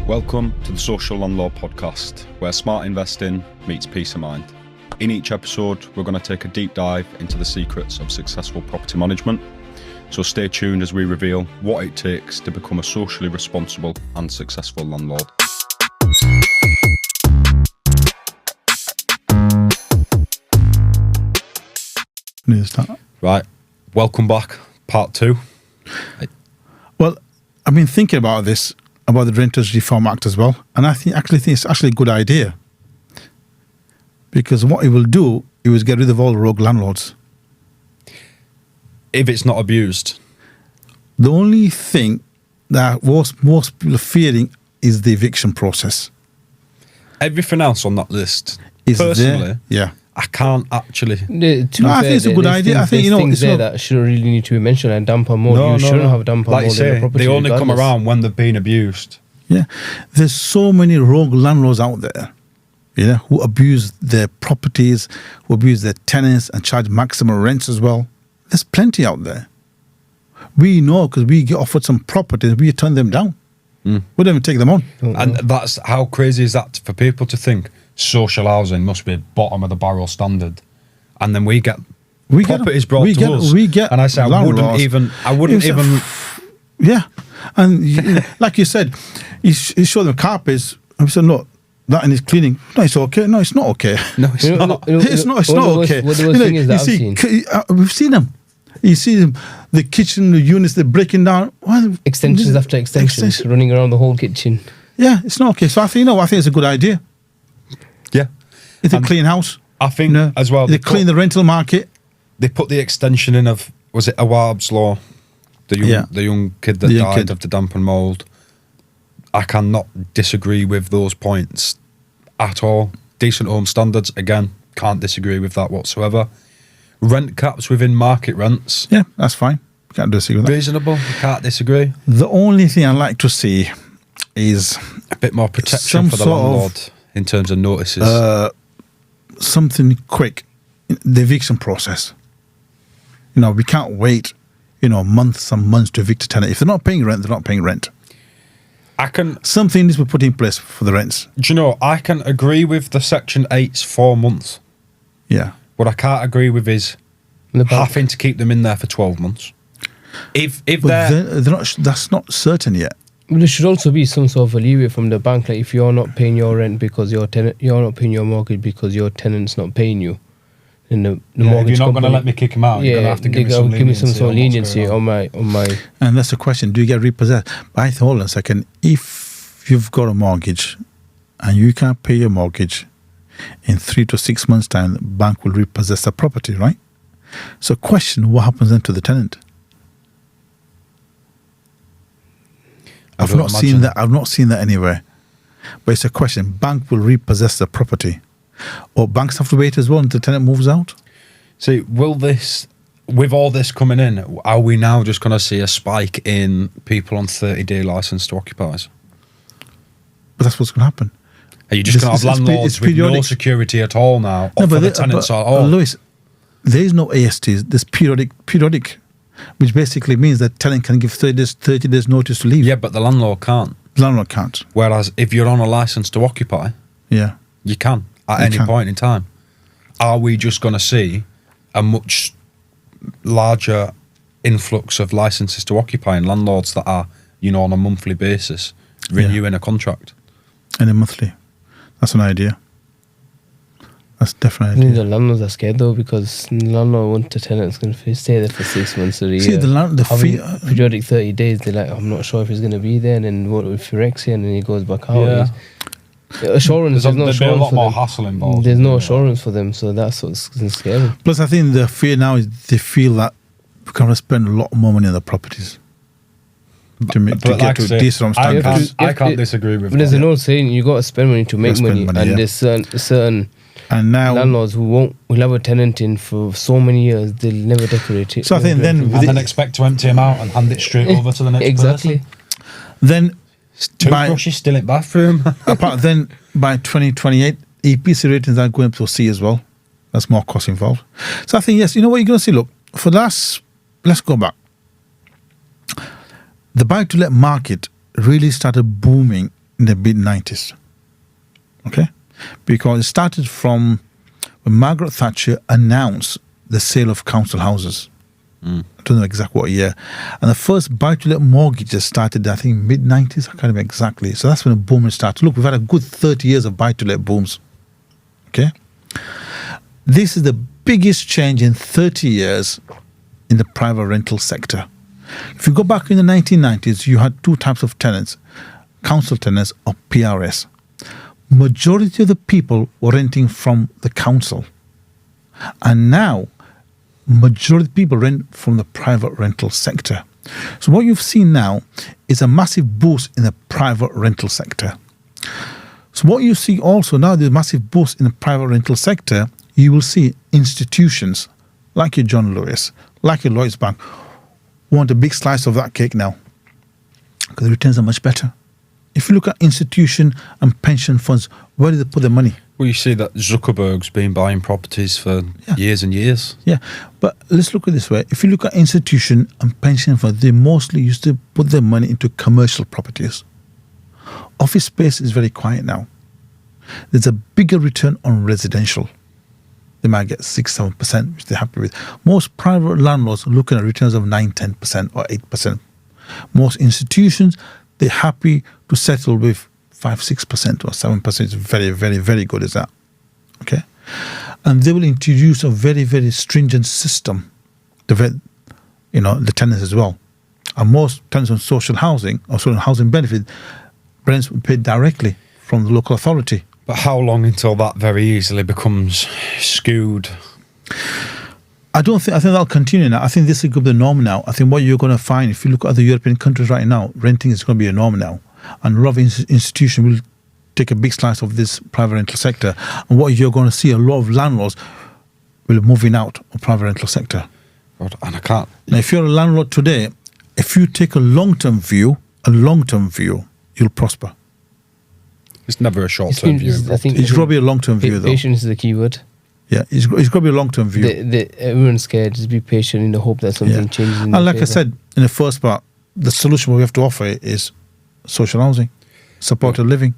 Welcome to the Social Landlord Podcast, where smart investing meets peace of mind. In each episode, we're going to take a deep dive into the secrets of successful property management. So stay tuned as we reveal what it takes to become a socially responsible and successful landlord. Right, welcome back, part 2. Well, I've been thinking about this, about the Renters Reform Act as well, and I think it's actually a good idea. Because what it will do, it will get rid of all rogue landlords. If it's not abused. The only thing that most people are fearing is the eviction process. Everything else on that list, Is personally, there? Yeah. I can't actually. I think it's a good idea. I think, things there that shouldn't really need to be mentioned. And damper mold, shouldn't have damper like mold you in your say, property. they only come regardless. around when they've been abused. Yeah. There's so many rogue landlords out there, who abuse their properties, who abuse their tenants and charge maximum rents as well. There's plenty out there. We know because we get offered some properties, we turn them down. We don't even take them on. And that's how crazy is that for people to think social housing must be bottom of the barrel standard, and then we get properties brought to us. We get, and I say I wouldn't even. Yeah, and like you said, you show them carpets. I said no, that and it's cleaning. No, it's okay. No, it's not okay. No, it's not. It's not okay. What the worst thing is that I've seen. We've seen them. You see them, the kitchen, the units, they're breaking down. Extensions after extensions, running around the whole kitchen. Yeah, it's not okay. So I think it's a good idea. Yeah, It's a clean house. I think as well. They clean the rental market. They put the extension in of, was it Ayub's law? The young kid that died of the damp and mould. I cannot disagree with those points at all. Decent home standards, again, can't disagree with that whatsoever. Rent caps within market rents. Yeah, that's fine. Can't disagree with that. Reasonable, can't disagree. The only thing I like to see is a bit more protection for the landlord in terms of notices. Something quick, the eviction process. We can't wait, months and months to evict a tenant. If they're not paying rent, they're not paying rent. Something needs to be put in place for the rents. Do you know, I can agree with the Section 8's 4 months. Yeah. What I can't agree with is having to keep them in there for 12 months. If they're not, that's not certain yet. But there should also be some sort of a leeway from the bank, like if you're not paying your rent because you're not paying your mortgage because your tenant's not paying you, then the mortgage you're not going to company, let me kick him out. You're going to have to give me some sort of leniency on my. And that's the question: do you get repossessed? But hold on a second. If you've got a mortgage and you can't pay your mortgage, in 3 to 6 months' time, the bank will repossess the property, right? So, question: what happens then to the tenant? I've not seen that anywhere. But it's a question. Bank will repossess the property. Or banks have to wait as well until the tenant moves out? See, with all this coming in, are we now just going to see a spike in people on 30-day licence to occupiers? But that's what's going to happen. Are you just going to have landlords with no security at all now? The tenants are... Lewis, there is no ASTs. There's periodic, which basically means that tenant can give 30 days notice to leave. Yeah, but the landlord can't. The landlord can't. Whereas if you're on a licence to occupy, you can at any point in time. Are we just going to see a much larger influx of licences to occupy and landlords that are, on a monthly basis renewing a contract? And a monthly. That's an idea. That's definitely an idea. The landlords are scared though, because the landlord wants the tenant's going to stay there for 6 months or a year. See, the periodic 30 days, they're like, I'm not sure if he's going to be there, and then what if he wrecks here and then he goes back out? Assurance, there's no assurance. There'll be a lot more hassle involved. There's no assurance for them, so that's what's scary. Plus, I think the fear now is they feel that we're going to spend a lot more money on the properties to get to decent standards. I can't disagree with that. There's an old saying, you got to spend money to make money, and there's certain and now landlords who will have a tenant in for so many years, they'll never decorate it. So I think then expect to empty him out and hand it straight over to the next person. Then toothbrush is still in bathroom. Then by 2028, EPC ratings are going up to C as well. That's more cost involved. So I think, yes, you know what you're going to see? Look, let's go back. The buy-to-let market really started booming in the mid-90s. Okay? Because it started from when Margaret Thatcher announced the sale of council houses. I don't know exactly what year. And the first buy-to-let mortgages started, I think, mid-90s. I can't remember exactly. So that's when the boom started. Look, we've had a good 30 years of buy-to-let booms. Okay? This is the biggest change in 30 years in the private rental sector. If you go back in the 1990s, you had two types of tenants, council tenants or PRS. Majority of the people were renting from the council. And now, majority of people rent from the private rental sector. So what you've seen now is a massive boost in the private rental sector. So what you see also now, the massive boost in the private rental sector, you will see institutions like your John Lewis, like your Lloyds Bank, want a big slice of that cake now because the returns are much better. If you look at institution and pension funds, where do they put their money? Well, you see that Zuckerberg's been buying properties for years and years. Yeah, but let's look at it this way. If you look at institution and pension funds, they mostly used to put their money into commercial properties. Office space is very quiet now. There's a bigger return on residential. They might get 6-7%, which they're happy with. Most private landlords are looking at returns of 9-10% or 8%. Most institutions, they're happy to settle with 5-6% or 7%. It's very, very, very good as that. Okay? And they will introduce a very, very stringent system to vet, the tenants as well. And most tenants on social housing or social housing benefit, rents will be paid directly from the local authority. But how long until that very easily becomes skewed? I think that'll continue now. I think this is going to be the norm now. I think what you're going to find, if you look at other European countries right now, renting is going to be a norm now. And a lot of institutions will take a big slice of this private rental sector. And what you're going to see, a lot of landlords will be moving out of private rental sector. God, and I can't. Now, if you're a landlord today, if you take a long-term view, you'll prosper. It's never a short-term view. I think it's going to be a long-term view, though. Patience is the key word. Yeah, it's going to be a long-term view. Everyone's scared. Just be patient in the hope that something changes. And like I said in the first part, the solution we have to offer is social housing, supported living.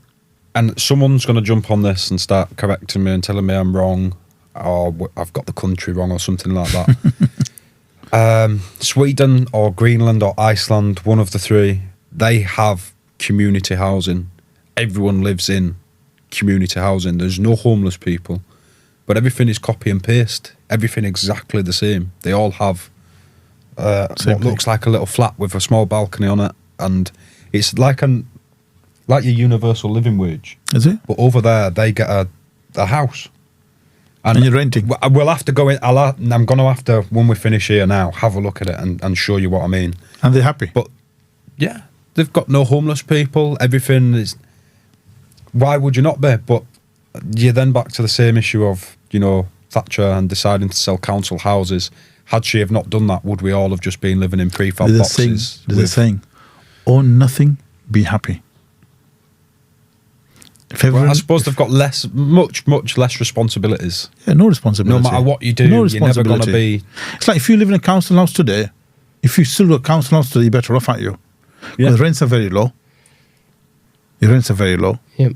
And someone's going to jump on this and start correcting me and telling me I'm wrong, or I've got the country wrong, or something like that. Sweden or Greenland or Iceland, one of the three, they have community housing. Everyone lives in community housing. There's no homeless people. But everything is copy and paste. Everything exactly the same. They all have what looks like a little flat with a small balcony on it, and it's like your universal living wage. Is it? But over there, they get a house, and you're renting. We'll have to go in. I'm going to have to, when we finish here now, have a look at it and show you what I mean. And they're happy. But yeah, they've got no homeless people. Everything is. Why would you not be? But you're then back to the same issue of, Thatcher and deciding to sell council houses. Had she have not done that, would we all have just been living in prefab boxes? There's a saying, own nothing, be happy. I suppose they've got much less responsibilities. Yeah, no responsibility. No matter what you do, you're never going to be... It's like if you live in a council house today, if you still got a council house today, you're better off, aren't you? Because rents are very low. Your rents are very low. Yep.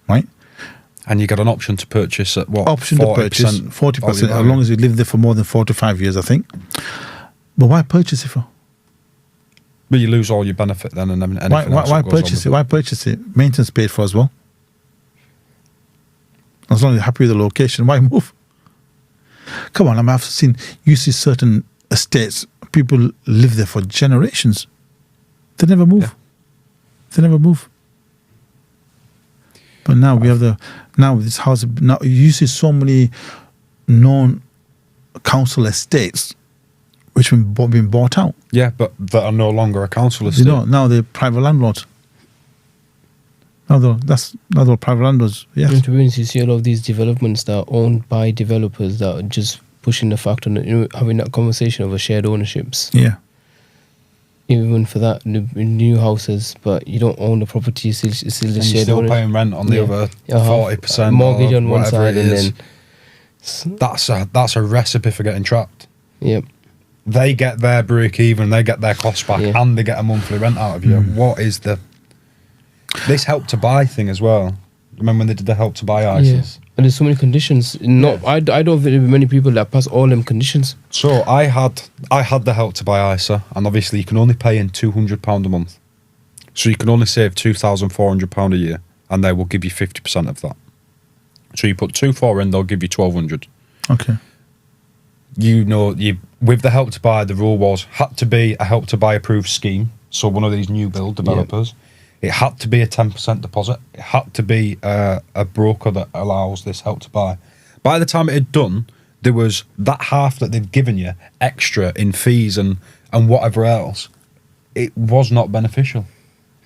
Right? And you got an option to purchase at what? Option to purchase 40%, as long as you live there for more than 4 to 5 years, I think. But why purchase it for? But you lose all your benefit then, and anything why purchase it? Why purchase it? Maintenance paid for as well. As long as you're happy with the location, why move? Come on, I've seen, you see certain estates, people live there for generations. They never move. Yeah. They never move. But now we have this house. Now you see so many non-council estates which have been bought out. Yeah, but that are no longer a council estate. Now they're private landlords. Now they're private landlords. Yes. To be honest, you see a lot of these developments that are owned by developers that are just pushing the fact on having that conversation over shared ownerships. Yeah. Even for that, new houses, but you don't own the property, it's still the shared ownership. You're still paying rent on the other 40%. Mortgage on one side, and then that's a recipe for getting trapped. Yep. They get their break even, they get their cost back, and they get a monthly rent out of you. What is the? This Help to Buy thing as well. Remember when they did the Help to Buy ISIS? Yeah. And there's so many conditions. I don't think there are many people that pass all them conditions. So I had the Help to Buy ISA, and obviously you can only pay in £200 a month. So you can only save £2,400 a year, and they will give you 50% of that. So you put 2,400 in, they'll give you 1,200. Okay. With the Help to Buy, the rule had to be a Help to Buy approved scheme. So one of these new build developers. It had to be a 10% deposit. It had to be a broker that allows this Help to Buy. By the time it had done, there was that half that they'd given you extra in fees and whatever else. It was not beneficial.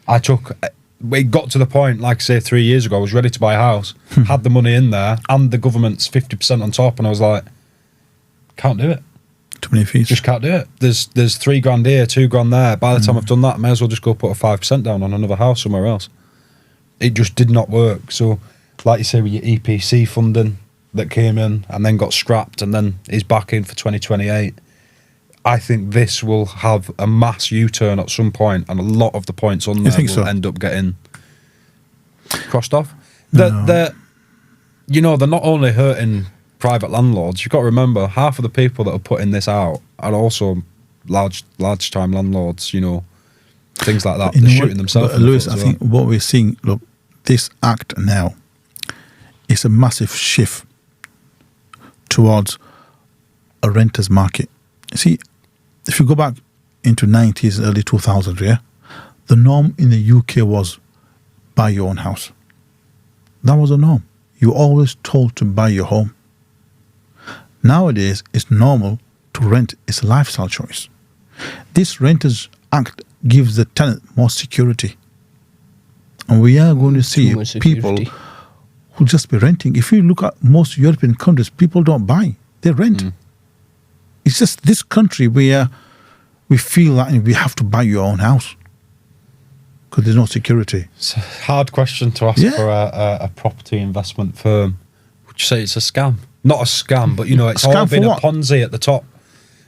It got to the point, like I say, 3 years ago, I was ready to buy a house, had the money in there, and the government's 50% on top, and I was like, can't do it. Too many fees. Just can't do it. There's £3,000 here, £2,000 there. By the time I've done that, I may as well just go put a 5% down on another house somewhere else. It just did not work. So, like you say, with your EPC funding that came in and then got scrapped and then is back in for 2028, I think this will have a mass U-turn at some point, and a lot of the points on there will end up getting crossed off. They're not only hurting private landlords. You've got to remember, half of the people that are putting this out are also large time landlords, things like that. They're shooting themselves in the Lewis, foot I as think what we're seeing, look, this act now is a massive shift towards a renter's market. See, if you go back into 90s, early 2000s, the norm in the UK was buy your own house. That was the norm. You were always told to buy your home. Nowadays, it's normal to rent. It's a lifestyle choice. This Renters Act gives the tenant more security. And we are going to see people who just be renting. If you look at most European countries, people don't buy. They rent. It's just this country where we feel that we have to buy your own house because there's no security. It's a hard question to ask for a property investment firm. Would you say it's a scam? Not a scam, but it's all been a Ponzi at the top.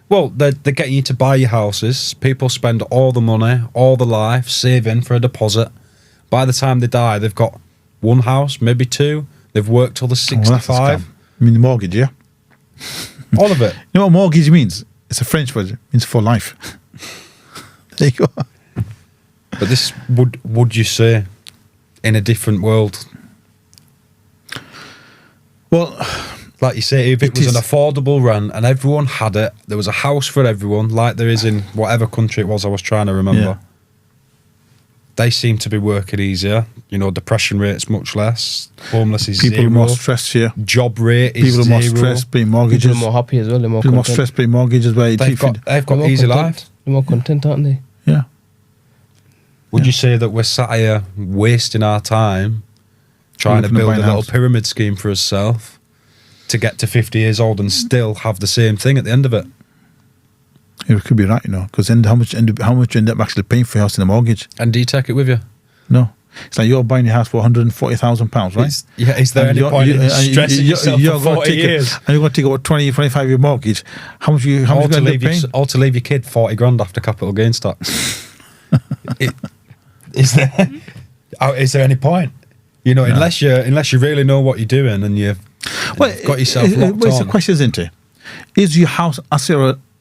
Well, they're getting you to buy your houses. People spend all the money, all the life, saving for a deposit. By the time they die, they've got one house, maybe two. They've worked till they're 65. I mean, the mortgage, yeah? All of it. You know what mortgage means? It's a French word. It means for life. There you go. But this, would you say, in a different world? Well, like you say, if it was an affordable rent and everyone had it, there was a house for everyone, like there is in whatever country it was I was trying to remember. Yeah. They seem to be working easier. Depression rate's much less. Homeless is people zero. Are more stressed here. Job rate is people zero. Are more stressed paying mortgages. People are more happy as well. They're more people are more stressed paying mortgages. Where they've got easy lives. They're more content, aren't they? Yeah. Would you say that we're sat here wasting our time trying to build a little pyramid scheme for ourselves to get to 50 years old and still have the same thing at the end of it? You could be right, because then how much you end up actually paying for your house in a mortgage? And do you take it with you? No. It's like you're buying your house for £140,000, right? Is there any point in stressing yourself for 40 years? And you're going to take about 20, 25-year mortgage. How much you going to pay? Or to leave your kid 40 grand after capital gains tax. Is there any point? No. unless you really know what you're doing and you've got yourself locked on. It's a question, isn't it? Is your house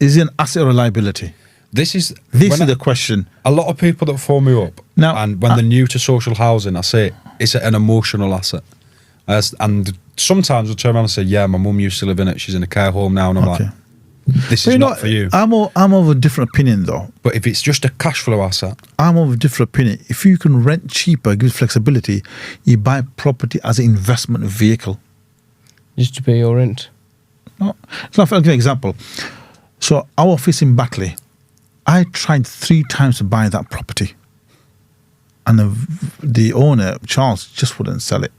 is it an asset or a liability? This is the question. A lot of people that phone me up, now, and when they're new to social housing, I say, is it an emotional asset? And sometimes they'll turn around and say, yeah, my mum used to live in it, she's in a care home now, and I'm like, this is not for you. I'm of a different opinion, though. But if it's just a cash flow asset, I'm of a different opinion. If you can rent cheaper, give flexibility, you buy property as an investment vehicle. Just to pay your rent. No, it's not. I'll give you an example. So our office in Batley, I tried 3 times to buy that property, and the owner, Charles, just wouldn't sell it.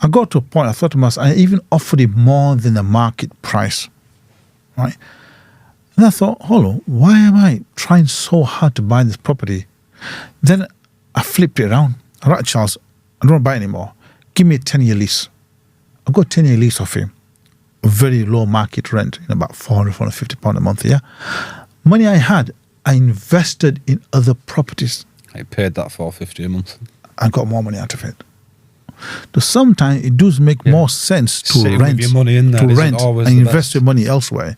I got to a point, I thought to myself, I even offered him more than the market price, right? And I thought, hold on, why am I trying so hard to buy this property? Then I flipped it around. I wrote to Charles, I don't want to buy it anymore. Give me a 10-year lease. I got a 10-year lease off him. A very low market rent, about £400, £450 a month, yeah? Money I had, I invested in other properties. I paid that £450 a month. and got more money out of it. So sometimes it does make more sense to Sitting with rent, your money in there isn't always and the invest best. your money elsewhere.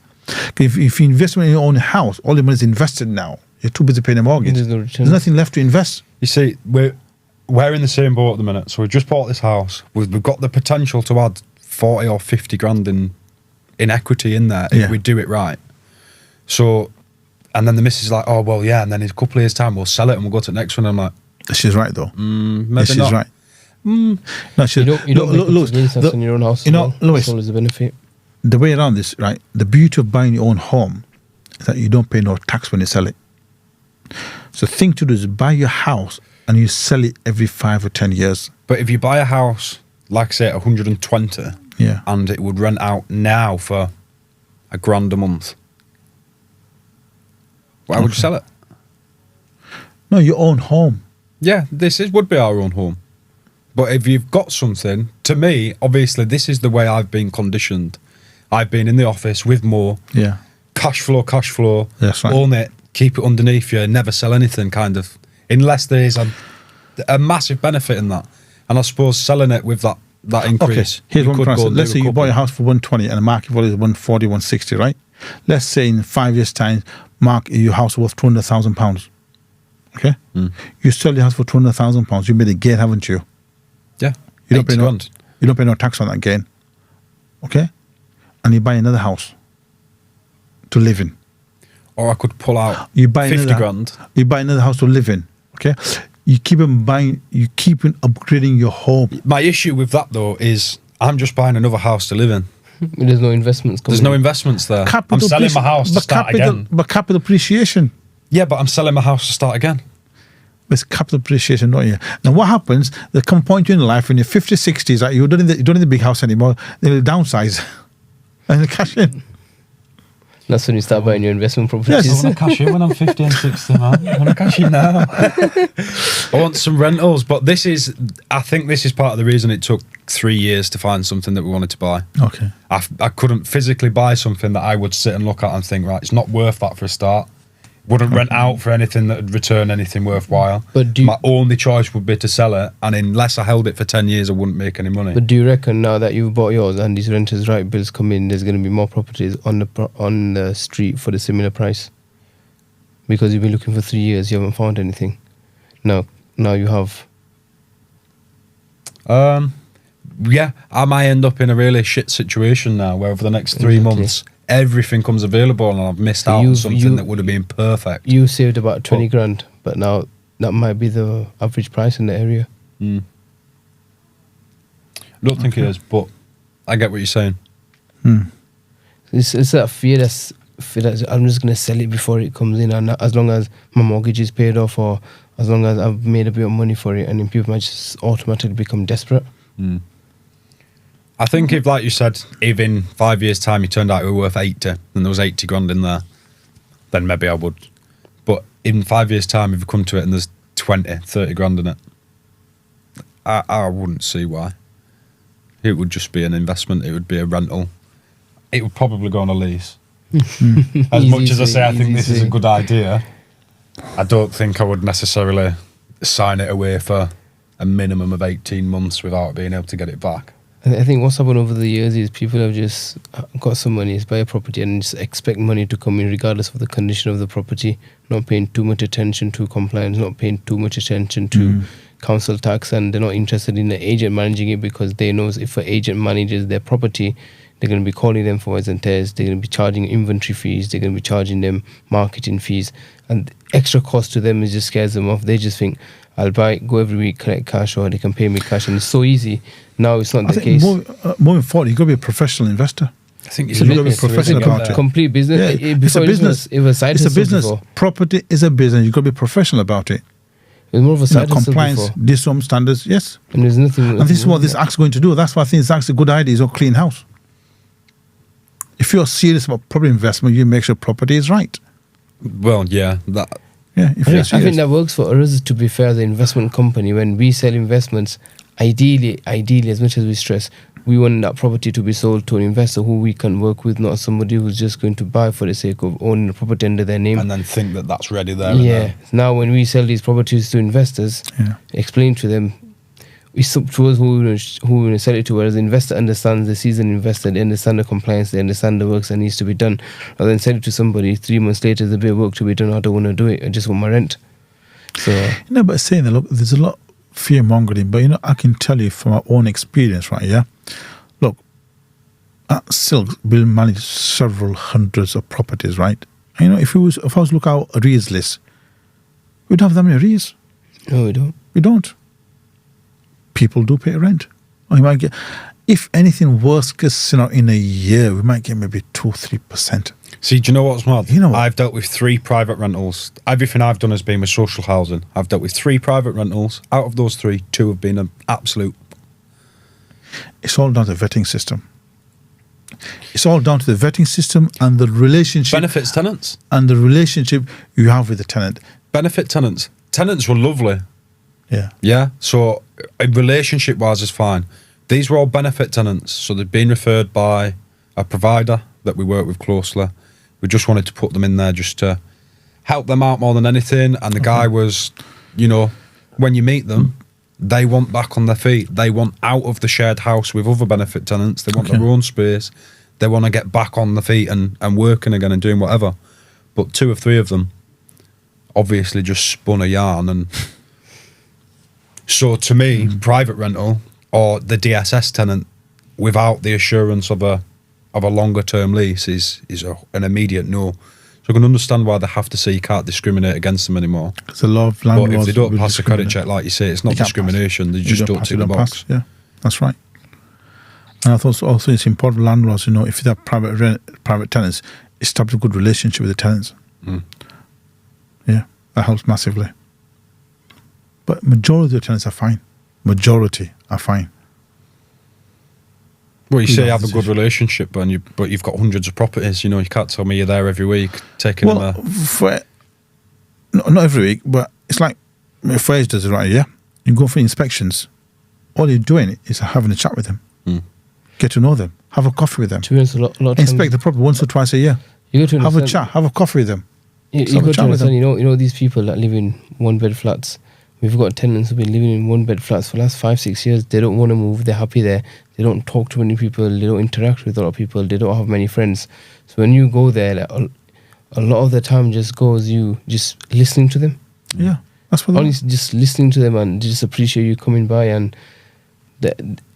If you invest in your own house, all your money is invested now. You're too busy paying a mortgage. There's nothing left to invest. You see, we're in the same boat at the minute. So we just bought this house. We've got the potential to add 40 or 50 grand in equity in there if we do it right. So, and then the missus is like, oh, well, yeah, and then in a couple of years' time, we'll sell it and we'll go to the next one. And I'm like, she's right, though. Maybe she's not. right. No, You don't make in your own house. Lewis, that's always a benefit. The way around this, right? The beauty of buying your own home is that you don't pay no tax when you sell it. So the thing to do is buy your house and you sell it every 5 or 10 years. But if you buy a house, like I say, at 120, and it would rent out now for $1,000 a month, why would you sell it? No, your own home. Yeah, would be our own home. But if you've got something, to me, obviously, this is the way I've been conditioned. I've been in the office with more. Yeah. Cash flow. That's right. Own it, keep it underneath you, never sell anything, kind of. Unless there is a massive benefit in that. And I suppose selling it with that increase. Okay, here's one process. Let's say you buy a house for 120 and the market value is 140, 160, right? Let's say in 5 years' time, your house worth £200,000. Okay? You sell your house for £200,000. You made a gain, haven't you? Yeah. You don't pay no tax on that gain. Okay? And you buy another house to live in. Or I could pull out 50 grand. You buy another house to live in. Okay? You keep on buying, you keep on upgrading your home. My issue with that, though, is I'm just buying another house to live in. There's no investments coming. There's no investments there. I'm selling my house to start again. But capital appreciation. Yeah, but I'm selling my house to start again. It's capital appreciation, don't you? Now, what happens? There come a point in life when you're 50s, 60s, like you don't need the big house anymore. They'll downsize and they cash in. That's when you start buying your investment properties. Yes, I want to cash in when I'm 50 and 60, man. I want to cash in now. I want some rentals, but I think this is part of the reason it took 3 years to find something that we wanted to buy. Okay. I couldn't physically buy something that I would sit and look at and think, right, it's not worth that for a start. Wouldn't rent out for anything that would return anything worthwhile. But my only choice would be to sell it, and unless I held it for 10 years, I wouldn't make any money. But do you reckon now that you've bought yours and these renters' right bills come in, there's going to be more properties on the street for the similar price? Because you've been looking for 3 years, you haven't found anything. Now you have. Yeah, I might end up in a really shit situation now, where over the next 3 months, everything comes available and I've missed out on something that would have been perfect. You saved about 20 grand, but now that might be the average price in the area. I don't think it is, but I get what you're saying. It's that fear that I'm just going to sell it before it comes in, and as long as my mortgage is paid off, or as long as I've made a bit of money for it, and then people might just automatically become desperate. I think if, like you said, if in 5 years' time you turned out it were worth 80 and there was 80 grand in there, then maybe I would. But in 5 years' time, if you come to it and there's 20, 30 grand in it, I wouldn't see why. It would just be an investment. It would be a rental. It would probably go on a lease. As much as I say I think this is a good idea, I don't think I would necessarily sign it away for a minimum of 18 months without being able to get it back. I think what's happened over the years is people have just got some money, buy a property and just expect money to come in regardless of the condition of the property, not paying too much attention to compliance, not paying too much attention to council tax, and they're not interested in the agent managing it because they know if an agent manages their property, they're going to be calling them for and tears, they're going to be charging inventory fees, they're going to be charging them marketing fees, and extra cost to them just scares them off. They just think, I'll go every week, collect cash, or they can pay me cash, and it's so easy. Now it's not the case. Moving forward, you've got to be a professional investor. I think you've got to be professional about it. Complete business. Yeah, it's a business. It was side it's a business. Before. Property is a business. You've got to be professional about it. It was more of a side hustle compliance, before. DSOM standards, yes. And there's nothing. And this is what this act's going to do. That's why I think this act's a good idea. Is a clean house. If you're serious about property investment, you make sure property is right. Well, yeah, that. Yeah, I think that works for us. To be fair, the investment company, when we sell investments, ideally, as much as we stress, we want that property to be sold to an investor who we can work with, not somebody who's just going to buy for the sake of owning the property under their name. And then think that that's ready there. Yeah. Now, when we sell these properties to investors, explain to them, it's up to us who we want to sell it to, whereas the investor understands, the seasoned investor, they understand the compliance, they understand the works that needs to be done. Rather than sell it to somebody, 3 months later, there's a bit of work to be done, I don't want to do it, I just want my rent. So, but saying that, look, there's a lot of fear mongering, but I can tell you from our own experience, right? Yeah, look, at Silk, we'll manage several hundreds of properties, right? And, if I was to look at our arrears list, we don't have that many arrears. No, we don't. We don't. People do pay rent. Or you might get, if anything, worst case scenario, in a year, we might get maybe 2-3%. See, do you know what's mad? You know what? I've dealt with 3 private rentals. Everything I've done has been with social housing. I've dealt with 3 private rentals. Out of those 3, 2 have been an absolute... It's all down to the vetting system. It's all down to the vetting system and the relationship... Benefits tenants. And the relationship you have with the tenant. Benefit tenants. Tenants were lovely. Yeah. Yeah, so relationship-wise is fine. These were all benefit tenants, so they'd been referred by a provider that we work with closely. We just wanted to put them in there just to help them out more than anything. And the guy was, when you meet them, they want back on their feet. They want out of the shared house with other benefit tenants. They want their own space. They want to get back on their feet and working again and doing whatever. But 2 or 3 of them obviously just spun a yarn. And so to me, private rental or the DSS tenant without the assurance of a longer term lease is an immediate no. So I can understand why they have to say you can't discriminate against them anymore. Because a lot of landlords... But if they don't pass a credit check, like you say, it's not discrimination. They just don't tick the box. Yeah, that's right. And I thought also it's important, landlords, if they have private tenants, establish a good relationship with the tenants. Yeah, that helps massively. But majority of the tenants are fine. Majority are fine. Well, you say you have a good relationship, but you've got hundreds of properties. You can't tell me you're there every week taking them there. Not every week, but it's like Fraser does it right here. You go for inspections. All you're doing is having a chat with them, get to know them, have a coffee with them, inspect the property once or twice a year. You go to have a chat, have a coffee with them. You got to understand. These people that live in 1-bed flats. We've got tenants who've been living in 1-bed flats for the last 5-6 years. They don't want to move. They're happy there. They don't talk to many people. They don't interact with a lot of people. They don't have many friends. So when you go there, a lot of the time just goes you just listening to them. Yeah, that's what. Honestly, just listening to them and just appreciate you coming by, and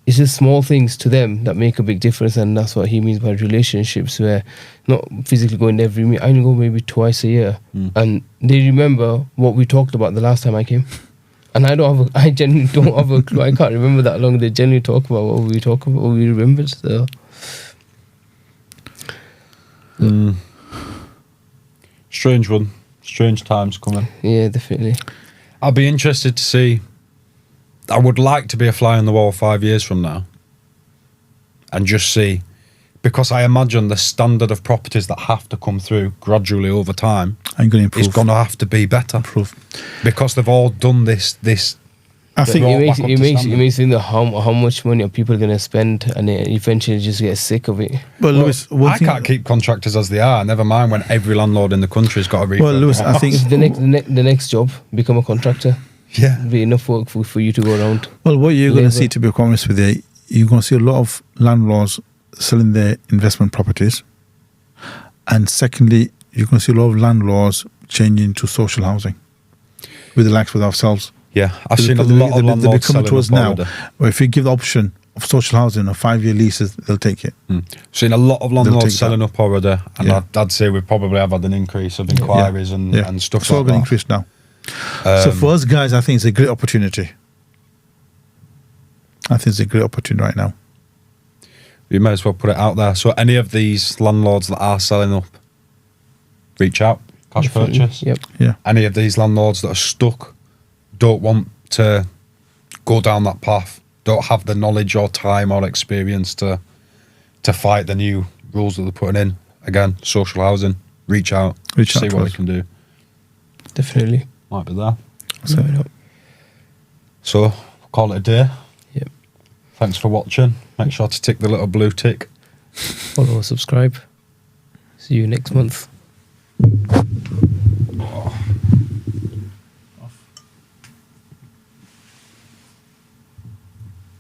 it's just small things to them that make a big difference. And that's what he means by relationships, where not physically going every meet. I only go maybe twice a year, and they remember what we talked about the last time I came. And I genuinely don't have a clue. I can't remember that long. They genuinely talk about what we talk about, what we remembered. So. Strange one. Strange times coming. Yeah, definitely. I'll be interested to see. I would like to be a fly on the wall 5 years from now and just see, because I imagine the standard of properties that have to come through gradually over time is going to have to be better. Because they've all done this. I think it makes you think that how much money are people going to spend, and they eventually just get sick of it. But Lewis, I can't keep contractors as they are. Never mind when every landlord in the country has got a refurb. Well, Lewis, I think the next job, become a contractor. Yeah, be enough work for you to go around. Well, what you're going to see, to be honest with you, you're going to see a lot of landlords selling their investment properties, and secondly, you're going to see a lot of landlords changing to social housing with the likes of ourselves. Yeah, I've seen a lot of landlords selling to us now. Where if you give the option of social housing or 5-year leases, they'll take it. Seen a lot of landlords selling up already, and I'd say we probably have had an increase of inquiries and stuff it's all like going to that. increase now. So for us guys, I think it's a great opportunity. I think it's a great opportunity right now. You may as well put it out there. So any of these landlords that are selling up, reach out, cash purchase. Yep. Yeah. Any of these landlords that are stuck, don't want to go down that path, don't have the knowledge or time or experience to fight the new rules that they're putting in. Again, social housing, reach out see what we can do. Definitely. Might be there. So call it a day. Yep. Thanks for watching. Make sure to tick the little blue tick. Follow, subscribe. See you next month.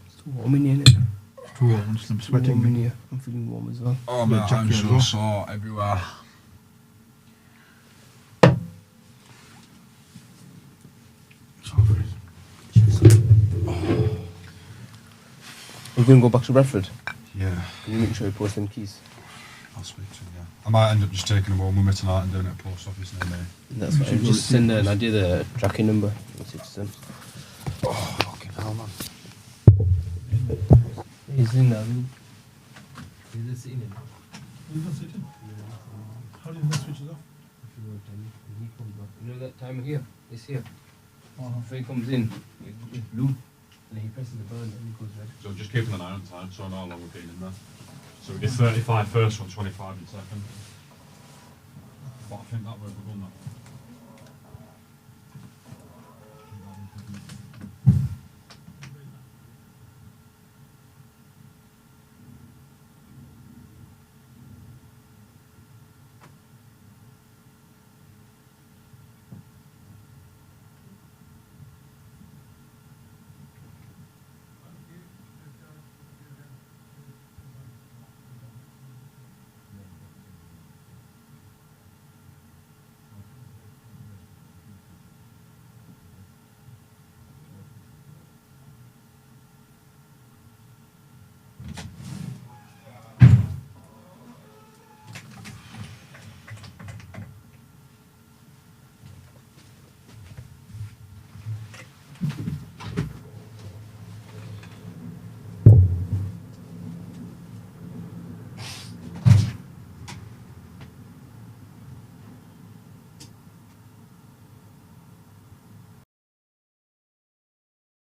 It's too warm in here, isn't it? Too warm, I'm Warm in sweating. here. I'm feeling warm as well. Oh, my hands so sore everywhere. We're going to go back to Bradford. Yeah, Can you make sure you post them keys? I'll speak to him, yeah. I might end up just taking them home with me tonight and doing it at post office near me. That's fine. Just send Nadia the tracking number. It's citizen. Oh, fucking hell, man. He's in there. He's sitting in. He's not sitting. How do you not switch it off? He comes back. You know that time here? It's here. Before he comes in, it's blue. And he presses the button and it goes red. So just keeping an eye on time, so I know how long we've been in there. So we did 35 first one, 25 in second. But I think that we're done that.